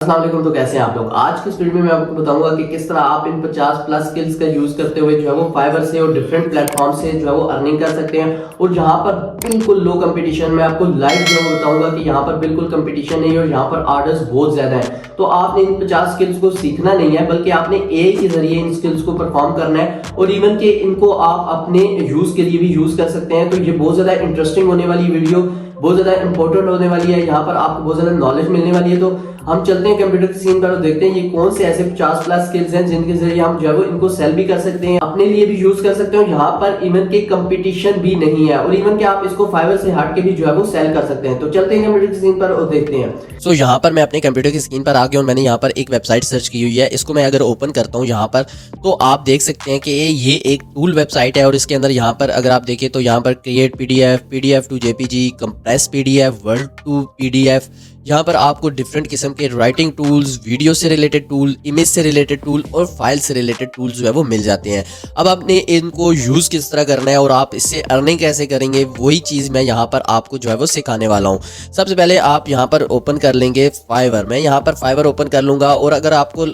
अस्सलाम वालेकुम। तो कैसे हैं आप लोग। आज की इस वीडियो में मैं आपको बताऊंगा कि किस तरह आप इन 50 प्लस स्किल्स का यूज करते हुए जो है वो फाइवर से और डिफरेंट प्लेटफॉर्म से जो है वो अर्निंग कर सकते हैं। और जहां पर बिल्कुल लो कंपटीशन में आपको लाइव जो है बताऊंगा कि यहाँ पर बिल्कुल कंपटीशन नहीं है और यहाँ पर ऑर्डर्स बहुत ज्यादा है। तो आपने इन 50 स्किल्स को सीखना नहीं है, बल्कि आपने एआई के जरिए इन स्किल्स को परफॉर्म करना है और इवन के इनको आप अपने यूज के लिए भी यूज कर सकते हैं। तो ये बहुत ज्यादा इंटरेस्टिंग होने वाली वीडियो, बहुत ज्यादा इंपॉर्टेंट होने वाली है। यहाँ पर आपको बहुत ज्यादा नॉलेज मिलने वाली है। तो हम चलते हैं कंप्यूटर की स्क्रीन पर और देखते हैं ये कौन से ऐसे 50 प्लस स्किल्स हैं जिनके जरिए हम जो है वो इनको सेल भी कर सकते हैं, अपने लिए भी यूज कर सकते हैं। यहाँ पर इवन के कंपटीशन भी नहीं है और इवन के आप इसको फाइवर से हट के भी जो है वो सेल कर सकते हैं। तो चलते हैं कंप्यूटर की स्क्रीन पर और देखते हैं। सो यहाँ पर मैं अपने कंप्यूटर की स्क्रीन पर आ गया और मैंने यहाँ पर एक वेबसाइट सर्च की हुई है। इसको मैं अगर ओपन करता हूँ यहाँ पर, तो आप देख सकते हैं कि ये एक टूल वेबसाइट है और इसके अंदर यहाँ पर अगर आप देखें तो यहाँ पर create PDF to JPG, compress PDF, word to PDF, यहाँ पर आपको डिफरेंट किस्म के राइटिंग टूल्स, वीडियो से रिलेटेड टूल, इमेज से रिलेटेड टूल और फाइल से रिलेटेड टूल्स जो है वो मिल जाते हैं। अब आपने इनको यूज़ किस तरह करना है और आप इससे अर्निंग कैसे करेंगे, वही चीज़ मैं यहाँ पर आपको जो है वो सिखाने वाला हूँ। सबसे पहले आप यहाँ पर ओपन कर लेंगे फाइवर। मैं यहाँ पर फाइवर ओपन कर लूँगा और अगर आपको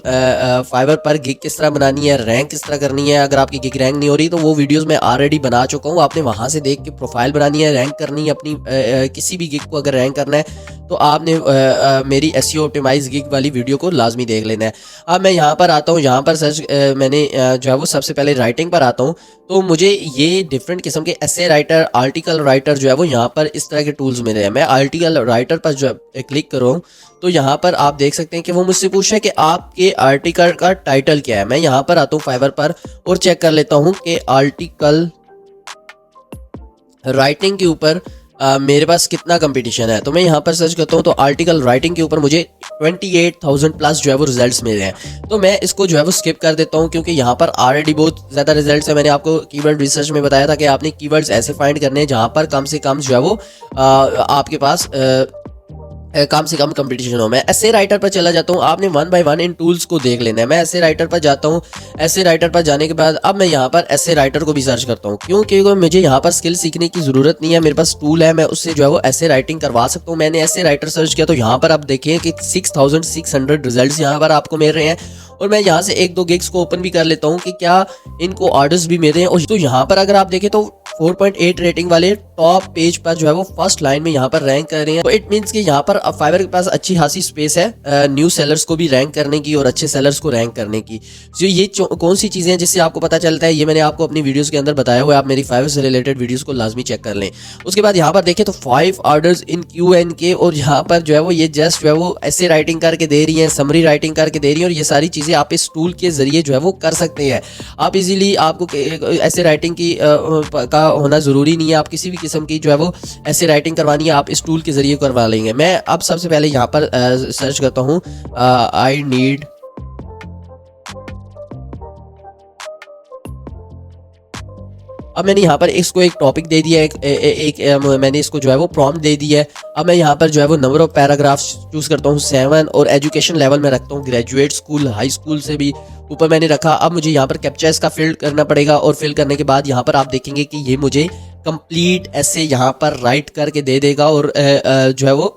फाइवर पर गिग किस तरह बनानी है, रैंक किस तरह करनी है, अगर आपकी गिग रैंक नहीं हो रही तो वो वीडियोज़ मैं ऑलरेडी बना चुका हूँ। आपने वहाँ से देख के प्रोफाइल बनानी है, रैंक करनी है अपनी किसी भी गिग को अगर रैंक करना है तो आपने मेरी एसईओ ऑप्टिमाइज गिग वाली वीडियो को लाजमी देख लेना है। अब मैं यहाँ पर आता हूँ, यहाँ पर सर्च मैंने जो है वो सबसे पहले राइटिंग पर आता हूँ तो मुझे ये डिफरेंट किस्म के एसे राइटर, आर्टिकल राइटर जो है वो यहाँ पर इस तरह के टूल्स मिले हैं। मैं आर्टिकल राइटर पर जो क्लिक करूँ तो यहाँ पर आप देख सकते हैं कि वो मुझसे पूछ रहा है कि आपके आर्टिकल का टाइटल क्या है। मैं यहाँ पर आता हूँ फाइवर पर और चेक कर लेता हूँ कि आर्टिकल राइटिंग के ऊपर मेरे पास कितना कंपटीशन है। तो मैं यहाँ पर सर्च करता हूँ तो आर्टिकल राइटिंग के ऊपर मुझे 28,000 प्लस जो है वो रिजल्ट्स मिले हैं। तो मैं इसको जो है वो स्किप कर देता हूँ क्योंकि यहाँ पर ऑलरेडी बहुत ज़्यादा रिजल्ट्स है। मैंने आपको कीवर्ड रिसर्च में बताया था कि आपने कीवर्ड्स ऐसे फाइंड करने हैं जहाँ पर कम से कम जो है वो आपके पास कम से कम कंपटीशन हो। मैं ऐसे राइटर पर चला जाता हूँ। आपने one by one in tools को देख लेना है। मैं ऐसे राइटर पर जाता हूँ। ऐसे राइटर पर जाने के बाद अब मैं यहाँ पर ऐसे राइटर को भी सर्च करता हूँ क्योंकि मुझे यहाँ पर स्किल सीखने की ज़रूरत नहीं है। मेरे पास टूल है, मैं उससे जो है वो ऐसे राइटिंग करवा सकता हूँ। मैंने ऐसे राइटर सर्च किया तो यहाँ पर आप देखिए कि 6,600 रिजल्ट यहाँ पर आपको मिल रहे हैं और मैं यहाँ से एक दो गिग्स को ओपन भी कर लेता हूँ कि क्या इनको ऑर्डर्स भी मिल रहे हैं। और तो यहाँ पर अगर आप देखें तो 4.8 रेटिंग वाले टॉप पेज पर जो है वो फर्स्ट लाइन में यहाँ पर रैंक कर रहे हैं। तो इट मींस कि यहाँ पर फाइवर के पास अच्छी खासी स्पेस है न्यू सेलर्स को भी रैंक करने की और अच्छे सेलर्स को रैंक करने की। जो ये कौन सी चीज़ें हैं जिससे आपको पता चलता है, ये मैंने आपको अपनी वीडियोस के अंदर बताया हुआ है। आप मेरी फाइवर से रिलेटेड वीडियोस को लाजमी चेक कर लें। उसके बाद यहाँ पर देखें तो 5 ऑर्डर्स इन Q&K और यहाँ पर जो है वो ये जस्ट जो है वो ऐसे राइटिंग करके दे रही है, समरी राइटिंग करके दे रही है और ये सारी चीज़ें आप इस टूल के जरिए जो है वो कर सकते हैं। आप इजीली, आपको ऐसे राइटिंग की का होना ज़रूरी नहीं है। आप किसी भी किस्म की जो है वो ऐसे राइटिंग करवानी है आप इस टूल के जरिए करवा लेंगे। मैं अब सबसे पहले यहाँ पर सर्च करता हूँ आई नीड अब मैंने यहाँ पर इसको एक टॉपिक दे दिया है, मैंने इसको जो है वो प्रॉम्प्ट दे दिया है। अब मैं यहाँ पर जो है वो नंबर ऑफ पैराग्राफ्स चूज़ करता हूँ 7 और एजुकेशन लेवल में रखता हूँ ग्रेजुएट स्कूल, हाई स्कूल से भी ऊपर मैंने रखा। अब मुझे यहाँ पर कैप्चा इसका फिल करना पड़ेगा और फिल करने के बाद यहाँ पर आप देखेंगे कि ये मुझे कंप्लीट ऐसे यहाँ पर राइट करके दे देगा और जो है वो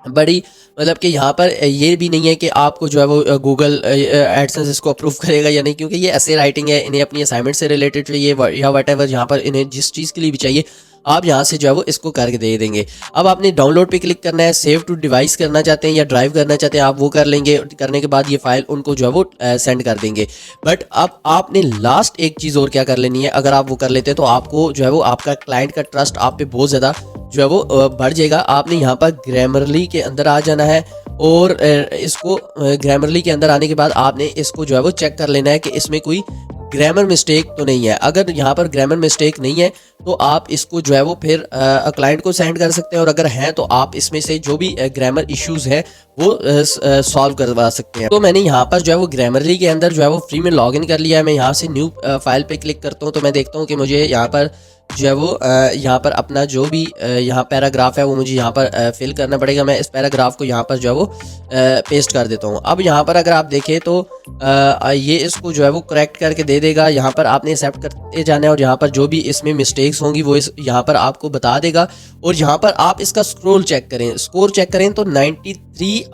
बड़ी, मतलब कि यहाँ पर ये भी नहीं है कि आपको जो है वो गूगल एडसेंस इसको अप्रूव करेगा या नहीं, क्योंकि ये ऐसे राइटिंग है। इन्हें अपनी असाइनमेंट से रिलेटेड चाहिए या वट एवर, यहाँ पर इन्हें जिस चीज़ के लिए भी चाहिए आप यहाँ से जो है वो इसको करके दे देंगे। अब आपने डाउनलोड पे क्लिक करना है। सेव टू डिवाइस करना चाहते हैं या ड्राइव करना चाहते हैं आप वो कर लेंगे। करने के बाद ये फाइल उनको जो है वो सेंड कर देंगे। बट अब आपने लास्ट एक चीज़ और क्या कर लेनी है। अगर आप वो कर लेते हैं तो आपको जो है वो आपका क्लाइंट का ट्रस्ट आप पे बहुत ज़्यादा जो है वो बढ़ जाएगा। आपने यहाँ पर ग्रामरली के अंदर आ जाना है और इसको ग्रामरली के अंदर आने के बाद आपने इसको जो है वो चेक कर लेना है कि इसमें कोई ग्रामर मिस्टेक तो नहीं है। अगर यहाँ पर ग्रामर मिस्टेक नहीं है तो आप इसको जो है वो फिर क्लाइंट को सेंड कर सकते हैं और अगर है तो आप इसमें से जो भी ग्रामर इश्यूज है वो सॉल्व करवा सकते हैं। तो मैंने यहाँ पर जो है वो ग्रामरली के अंदर जो है वो फ्री में लॉगिन कर लिया है। मैं यहाँ से न्यू फाइल पे क्लिक करता हूँ तो मैं देखता हूँ कि मुझे यहाँ पर जो है वो यहाँ पर अपना जो भी यहाँ पैराग्राफ है वो मुझे यहाँ पर फिल करना पड़ेगा। मैं इस पैराग्राफ को यहाँ पर जो है वो पेस्ट कर देता हूँ। अब यहाँ पर अगर आप देखें तो ये इसको जो है वो करेक्ट करके दे देगा। यहाँ पर आपने एक्सेप्ट करते जाना है और यहाँ पर जो भी इसमें मिस्टेक्स होंगी वो यहाँ पर आपको बता देगा। और यहाँ पर आप इसका स्कोर चेक करें तो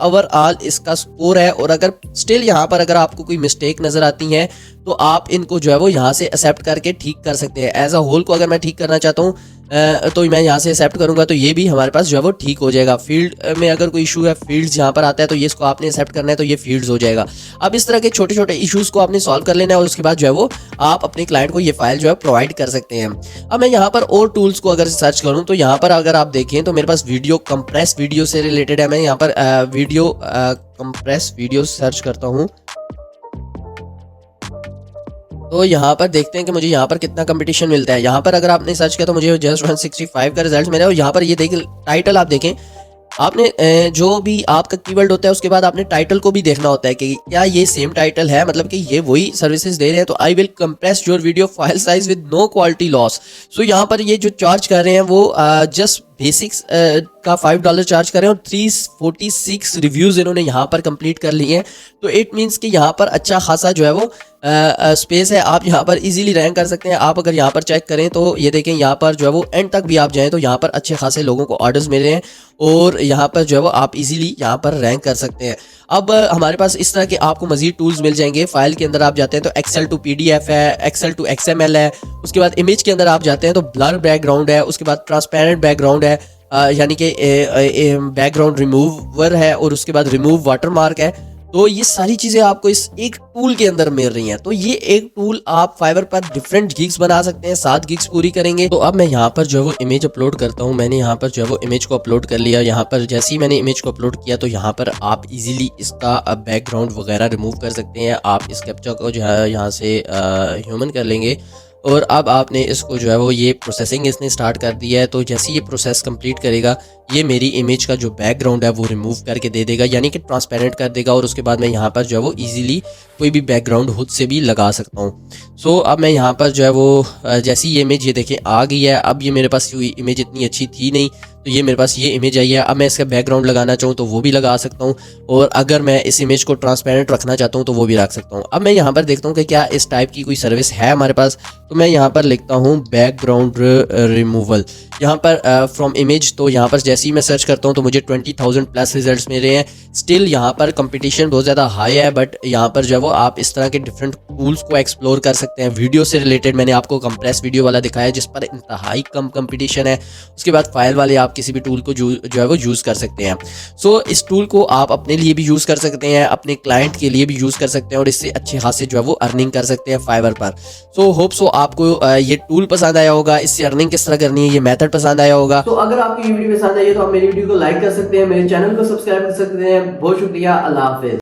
ओवरऑल इसका स्कोर है। और अगर स्टिल यहाँ पर अगर आपको कोई मिस्टेक नजर आती है तो आप इनको जो है वो यहाँ से एक्सेप्ट करके ठीक कर सकते हैं। एज अ होल को अगर मैं ठीक करना चाहता हूँ तो मैं यहाँ से एक्सेप्ट करूंगा तो ये भी हमारे पास जो है वो ठीक हो जाएगा। फील्ड में अगर कोई इशू है, फील्ड्स यहाँ पर आता है तो ये इसको आपने एक्सेप्ट करना है तो ये फील्ड्स हो जाएगा। अब इस तरह के छोटे छोटे इश्यूज को आपने सॉल्व कर लेना है और उसके बाद जो है वो आप अपने क्लाइंट को ये फाइल जो है प्रोवाइड कर सकते हैं। अब मैं यहाँ पर और टूल्स को अगर सर्च करूँ तो यहाँ पर अगर आप देखें तो मेरे पास वीडियो कंप्रेस वीडियो से रिलेटेड है। मैं यहाँ पर वीडियो कंप्रेस वीडियो सर्च करता हूँ तो यहाँ पर देखते हैं कि मुझे यहाँ पर कितना कंपटीशन मिलता है। यहाँ पर अगर आपने सर्च किया तो मुझे जस्ट 165 का रिजल्ट मिला। और यहाँ पर ये देखिए टाइटल आप देखें, आपने जो भी आपका कीवर्ड होता है उसके बाद आपने टाइटल को भी देखना होता है कि क्या ये सेम टाइटल है, मतलब कि ये वही सर्विसेज दे रहे हैं। तो I will compress your video file size with no quality loss. So यहाँ पर ये जो चार्ज कर रहे हैं वो जस्ट बेसिक्स का $5 चार्ज कर रहे हैं और 346 रिव्यूज इन्होंने यहाँ पर कंप्लीट कर लिए हैं। तो इट मीन्स कि यहाँ पर अच्छा खासा जो है वो स्पेस है, आप यहाँ पर इजीली रैंक कर सकते हैं। आप अगर यहाँ पर चेक करें तो ये देखें यहाँ पर जो है वो एंड तक भी आप जाएं तो यहाँ पर अच्छे खासे लोगों को ऑर्डर्स मिल रहे हैं और यहाँ पर जो है वो आप इजीली यहाँ पर रैंक कर सकते हैं। अब हमारे पास इस तरह के आपको मजीद टूल्स मिल जाएंगे। फाइल के अंदर आप जाते हैं तो एक्सेल टू PDF है, एक्सेल टू XML है। उसके बाद इमेज के अंदर आप जाते हैं तो ब्लर बैकग्राउंड है, उसके बाद ट्रांसपेरेंट बैकग्राउंड है, यानी कि बैकग्राउंड रिमूवर है और उसके बाद रिमूव वाटरमार्क है। तो ये सारी चीजें आपको इस एक टूल के अंदर मिल रही हैं। तो ये एक टूल आप फाइवर पर डिफरेंट गिग्स बना सकते हैं, 7 गिग्स पूरी करेंगे। तो अब मैं यहाँ पर जो है वो इमेज अपलोड करता हूँ। मैंने यहाँ पर जो है वो इमेज को अपलोड कर लिया। यहाँ पर जैसे ही मैंने इमेज को अपलोड किया तो यहाँ पर आप इजीली इसका बैकग्राउंड वगैरह रिमूव कर सकते हैं। आप इस कैप्चा को जो है यहाँ से ह्यूमन कर लेंगे और अब आपने इसको जो है वो ये प्रोसेसिंग इसने स्टार्ट कर दिया है। तो जैसे ये प्रोसेस कंप्लीट करेगा ये मेरी इमेज का जो बैकग्राउंड है वो रिमूव करके दे देगा, यानी कि ट्रांसपेरेंट कर देगा। और उसके बाद मैं यहाँ पर जो है वो इजीली कोई भी बैकग्राउंड खुद से भी लगा सकता हूँ। सो अब मैं यहाँ पर जो है वो जैसी ये इमेज ये देखें आ गई है। अब ये मेरे पास इमेज इतनी अच्छी थी नहीं तो ये मेरे पास ये इमेज आई है। अब मैं इसका बैकग्राउंड लगाना चाहूँ तो वो भी लगा सकता हूँ और अगर मैं इस इमेज को ट्रांसपेरेंट रखना चाहता हूँ तो वो भी रख सकता हूँ। अब मैं यहाँ पर देखता हूँ कि क्या इस टाइप की कोई सर्विस है हमारे पास। तो मैं यहाँ पर लिखता हूँ बैकग्राउंड रिमूवल यहाँ पर फ्रॉम इमेज। तो यहाँ पर जैसे ही मैं सर्च करता हूँ तो मुझे 20,000 प्लस रिजल्ट्स मिल रहे हैं। स्टिल यहाँ पर कंपटीशन बहुत ज़्यादा हाई है, बट यहाँ पर जो है वो आप इस तरह के डिफरेंट टूल्स को एक्सप्लोर कर सकते हैं। वीडियो से रिलेटेड मैंने आपको कंप्रेस वीडियो वाला दिखाया जिस पर इंतहाई कम कंपटीशन है। उसके बाद फाइल वाले आप किसी भी टूल को जो है वो यूज़ कर सकते हैं। सो इस टूल को आप अपने लिए भी यूज़ कर सकते हैं, अपने क्लाइंट के लिए भी यूज़ कर सकते हैं और इससे अच्छे खासे जो है वो अर्निंग कर सकते हैं फाइवर पर। सो होप सो आपको ये टूल पसंद आया होगा, इससे अर्निंग किस तरह करनी है ये मेथड पसंद आया होगा। तो अगर आपको ये वीडियो पसंद आई है तो आप मेरी वीडियो को लाइक कर सकते हैं, मेरे चैनल को सब्सक्राइब कर सकते हैं। बहुत शुक्रिया, अल्लाह हाफिज।